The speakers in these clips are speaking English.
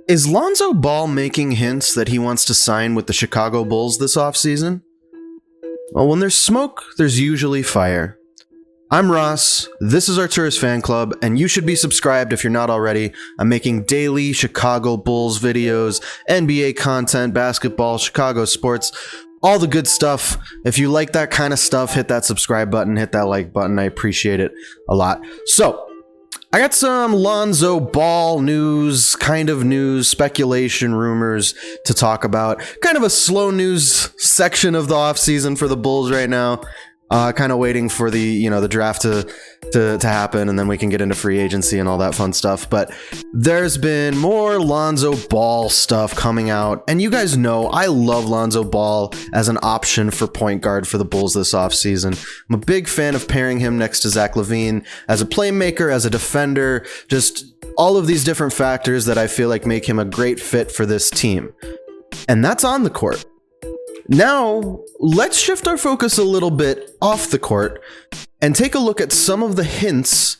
Is Lonzo Ball making hints that he wants to sign with the Chicago Bulls this offseason? Well, when there's smoke, there's usually fire. I'm Ross, this is Arturis Fan Club, and you should be subscribed if you're not already. I'm making daily Chicago Bulls videos, NBA content, basketball, Chicago sports, all the good stuff. If you like that kind of stuff, hit that subscribe button, hit that like button. I appreciate it a lot. So, I got some Lonzo Ball news, speculation, rumors to talk about. Kind of a slow news section of the offseason for the Bulls right now. Kind of waiting for the draft to happen, and then we can get into free agency and all that fun stuff. But there's been more Lonzo Ball stuff coming out, and you guys know I love Lonzo Ball as an option for point guard for the Bulls this offseason. I'm a big fan of pairing him next to Zach Lavine as a playmaker, as a defender, just all of these different factors that I feel like make him a great fit for this team. And that's on the court. Now, let's shift our focus a little bit off the court and take a look at some of the hints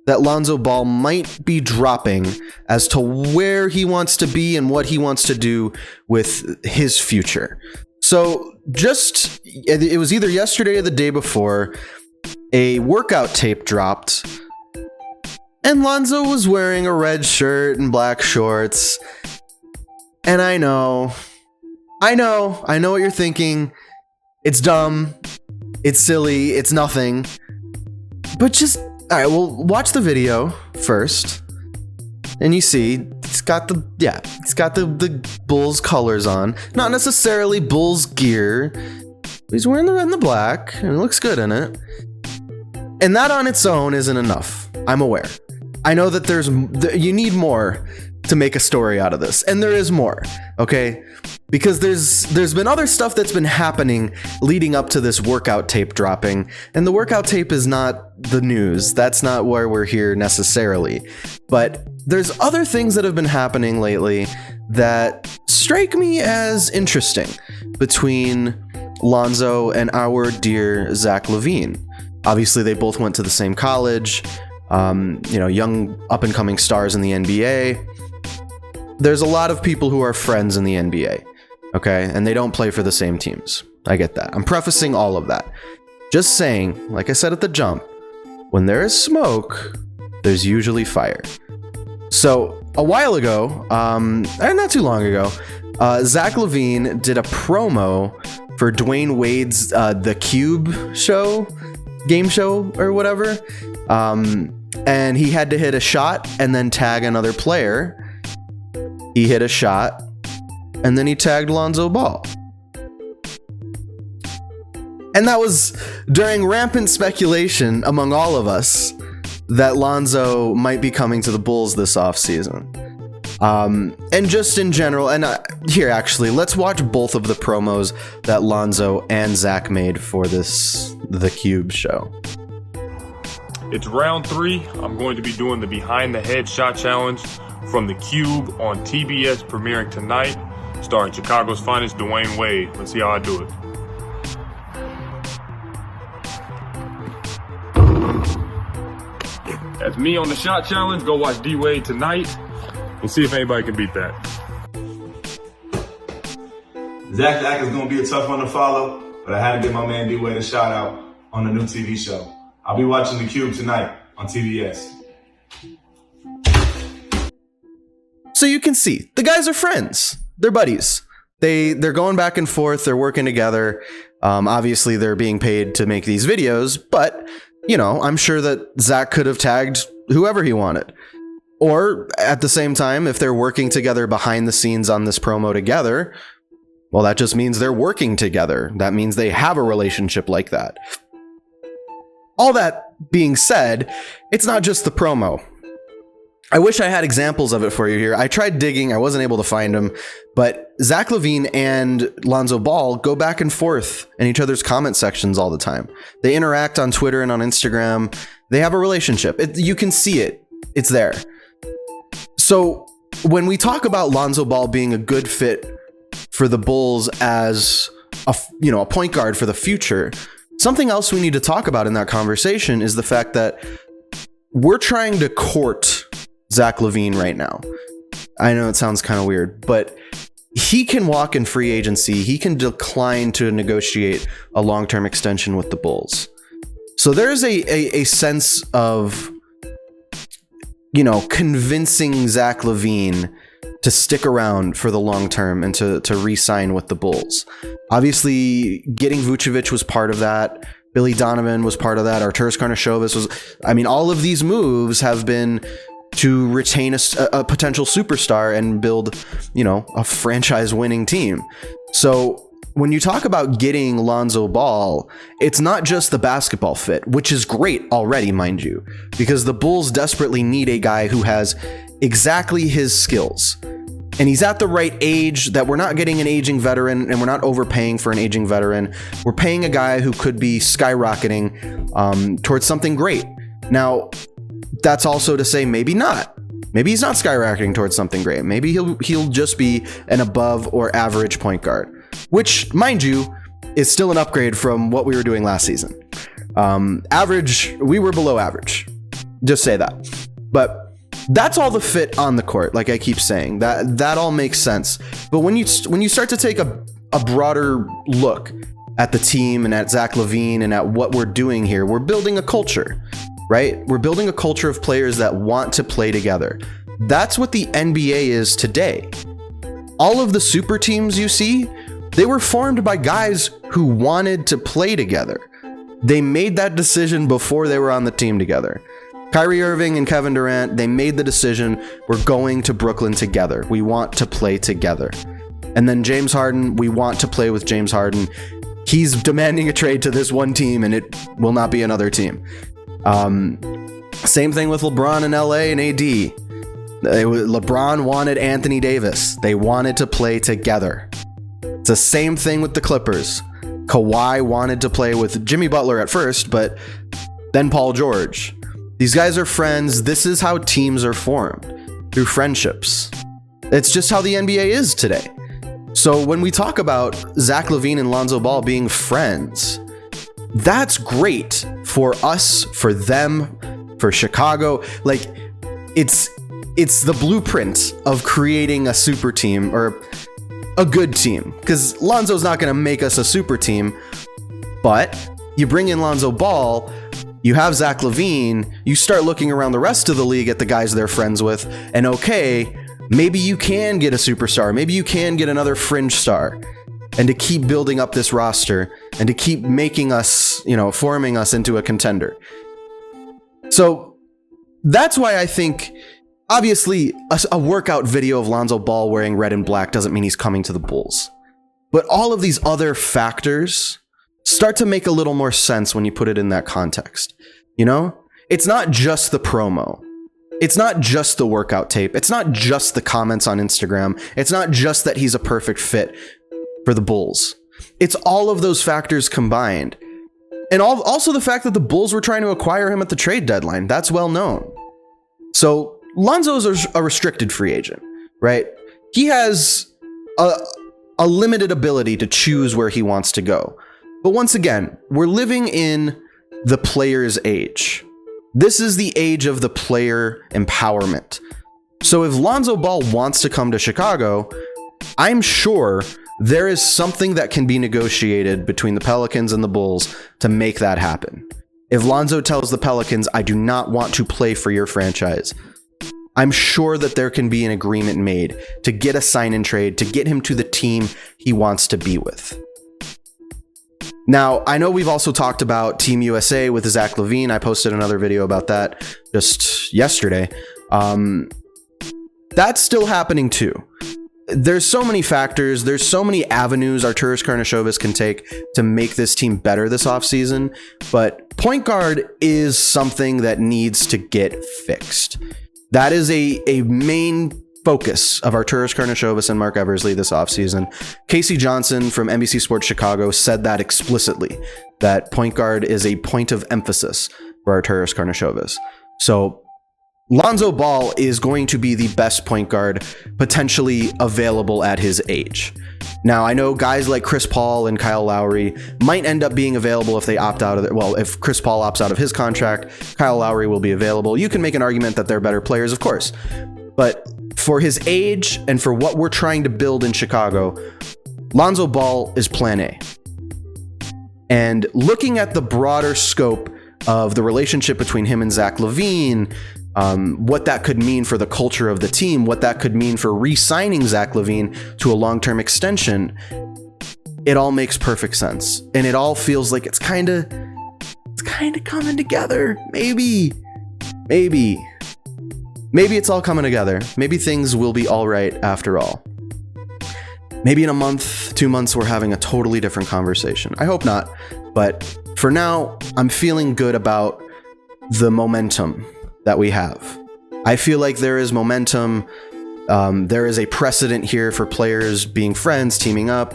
that Lonzo Ball might be dropping as to where he wants to be and what he wants to do with his future. So it was either yesterday or the day before, a workout tape dropped, and Lonzo was wearing a red shirt and black shorts. And I know what you're thinking. It's dumb. It's silly. It's nothing. But just, all right, well, watch the video first. And you see, it's got the Bulls colors on. Not necessarily Bulls gear. He's wearing the red and the black, and it looks good in it. And that on its own isn't enough. I'm aware. I know that you need more to make a story out of this. And there is more, okay? Because there's been other stuff that's been happening leading up to this workout tape dropping, and the workout tape is not the news. That's not where we're here necessarily. But there's other things that have been happening lately that strike me as interesting between Lonzo and our dear Zach Lavine. Obviously, they both went to the same college, young up-and-coming stars in the NBA. There's a lot of people who are friends in the NBA, okay? And they don't play for the same teams. I get that. I'm prefacing all of that. Just saying, like I said at the jump, when there is smoke, there's usually fire. So a while ago, not too long ago, Zach Lavine did a promo for Dwayne Wade's The Cube game show or whatever. And he had to hit a shot and then tag another player. He hit a shot, and then he tagged Lonzo Ball. And that was during rampant speculation among all of us that Lonzo might be coming to the Bulls this offseason. And just in general, and here actually, let's watch both of the promos that Lonzo and Zach made for this The Cube show. It's round 3. I'm going to be doing the Behind the Head Shot Challenge from The Cube on TBS, premiering tonight, starring Chicago's finest Dwayne Wade. Let's see how I do it. That's me on the shot challenge. Go watch D-Wade tonight. We'll see if anybody can beat that. Zach is going to be a tough one to follow, but I had to give my man D-Wade a shout out on the new TV show. I'll be watching The Cube tonight on TBS. So you can see, the guys are friends. They're buddies. They're going back and forth. They're working together. Obviously, they're being paid to make these videos, but, I'm sure that Zach could have tagged whoever he wanted. Or, at the same time, if they're working together behind the scenes on this promo together, well, that just means they're working together. That means they have a relationship like that. All that being said, it's not just the promo. I wish I had examples of it for you here. I tried digging. I wasn't able to find them. But Zach Lavine and Lonzo Ball go back and forth in each other's comment sections all the time. They interact on Twitter and on Instagram. They have a relationship. You can see it. It's there. So when we talk about Lonzo Ball being a good fit for the Bulls as a point guard for the future, something else we need to talk about in that conversation is the fact that we're trying to court Zach Lavine right now. I know it sounds kind of weird, but he can walk in free agency. He can decline to negotiate a long-term extension with the Bulls. So there's a sense of, convincing Zach Lavine to stick around for the long term and to re-sign with the Bulls. Obviously, getting Vucevic was part of that. Billy Donovan was part of that. Arturas Karnisovas was. All of these moves have been to retain a potential superstar and build, a franchise-winning team. So when you talk about getting Lonzo Ball, it's not just the basketball fit, which is great already, mind you, because the Bulls desperately need a guy who has exactly his skills. And he's at the right age, that we're not getting an aging veteran and we're not overpaying for an aging veteran. We're paying a guy who could be skyrocketing towards something great. Now, that's also to say maybe not. Maybe he's not skyrocketing towards something great. Maybe he'll just be an above or average point guard, which, mind you, is still an upgrade from what we were doing last season. Average, we were below average. Just say that. But that's all the fit on the court, like I keep saying. That all makes sense. But when you start to take a broader look at the team and at Zach Lavine and at what we're doing here, we're building a culture, right? We're building a culture of players that want to play together. That's what the NBA is today. All of the super teams you see, they were formed by guys who wanted to play together. They made that decision before they were on the team together. Kyrie Irving and Kevin Durant, they made the decision, we're going to Brooklyn together. We want to play together. And then James Harden, we want to play with James Harden. He's demanding a trade to this one team, and it will not be another team. Same thing with LeBron and LA and AD. LeBron wanted Anthony Davis. They wanted to play together. It's the same thing with the Clippers. Kawhi wanted to play with Jimmy Butler at first, but then Paul George. These guys are friends. This is how teams are formed, through friendships. It's just how the NBA is today. So when we talk about Zach Lavine and Lonzo Ball being friends, that's great for us, for them, for Chicago. Like, it's the blueprint of creating a super team or a good team, because Lonzo's not going to make us a super team, but you bring in Lonzo Ball, you have Zach Lavine, you start looking around the rest of the league at the guys they're friends with, and okay, maybe you can get a superstar, maybe you can get another fringe star, and to keep building up this roster and to keep making us, forming us into a contender. So that's why I think, obviously, a workout video of Lonzo Ball wearing red and black doesn't mean he's coming to the Bulls. But all of these other factors start to make a little more sense when you put it in that context. It's not just the promo. It's not just the workout tape. It's not just the comments on Instagram. It's not just that he's a perfect fit for the Bulls. It's all of those factors combined. And also the fact that the Bulls were trying to acquire him at the trade deadline. That's well known. So Lonzo's a restricted free agent, right? He has a limited ability to choose where he wants to go. But once again, we're living in the player's age. This is the age of the player empowerment. So if Lonzo Ball wants to come to Chicago, I'm sure there is something that can be negotiated between the Pelicans and the Bulls to make that happen. If Lonzo tells the Pelicans, I do not want to play for your franchise, I'm sure that there can be an agreement made to get a sign and trade, to get him to the team he wants to be with. Now, I know we've also talked about Team USA with Zach Lavine. I posted another video about that just yesterday. That's still happening too. There's so many factors. There's so many avenues Arturas Karnisovas can take to make this team better this offseason. But point guard is something that needs to get fixed. That is a main focus of Arturas Karnisovas and Mark Eversley this offseason. Casey Johnson from NBC Sports Chicago said that explicitly, that point guard is a point of emphasis for Arturas Karnisovas. So Lonzo Ball is going to be the best point guard potentially available at his age. Now, I know guys like Chris Paul and Kyle Lowry might end up being available if they opt out of it. Well, if Chris Paul opts out of his contract, Kyle Lowry will be available. You can make an argument that they're better players, of course. But For his age and for what we're trying to build in Chicago, Lonzo Ball is plan A. And looking at the broader scope of the relationship between him and Zach Lavine, what that could mean for the culture of the team, what that could mean for re-signing Zach Lavine to a long-term extension, it all makes perfect sense. And it all feels like it's kind of coming together. Maybe it's all coming together. Maybe things will be all right after all. Maybe in a month, 2 months, we're having a totally different conversation. I hope not. But for now, I'm feeling good about the momentum that we have. I feel like there is momentum. There is a precedent here for players being friends, teaming up.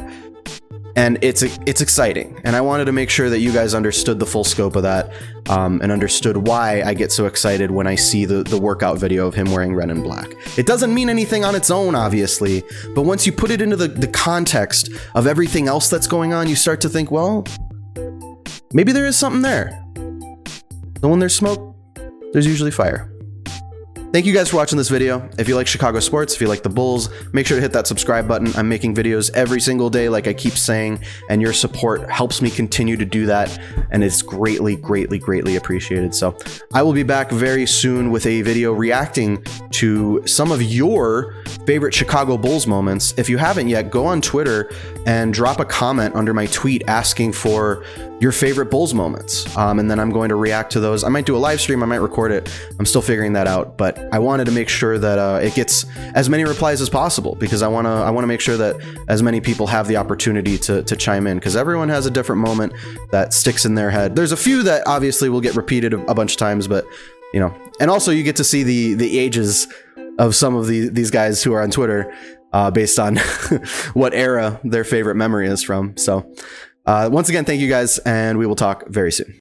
And it's exciting. And I wanted to make sure that you guys understood the full scope of that, and understood why I get so excited when I see the workout video of him wearing red and black. It doesn't mean anything on its own, obviously, but once you put it into the context of everything else that's going on, you start to think, well, maybe there is something there. So when there's smoke, there's usually fire. Thank you guys for watching this video. If you like Chicago sports, if you like the Bulls, make sure to hit that subscribe button. I'm making videos every single day, like I keep saying, and your support helps me continue to do that, and it's greatly, greatly, greatly appreciated. So I will be back very soon with a video reacting to some of your favorite Chicago Bulls moments. If you haven't yet, go on Twitter and drop a comment under my tweet asking for your favorite Bulls moments. And then I'm going to react to those. I might do a live stream, I might record it. I'm still figuring that out, but I wanted to make sure that it gets as many replies as possible, because I want to make sure that as many people have the opportunity to chime in, because everyone has a different moment that sticks in their head. There's a few that obviously will get repeated a bunch of times, but you know, and also you get to see the ages of some of these guys who are on Twitter based on what era their favorite memory is from. So once again, thank you guys, and we will talk very soon.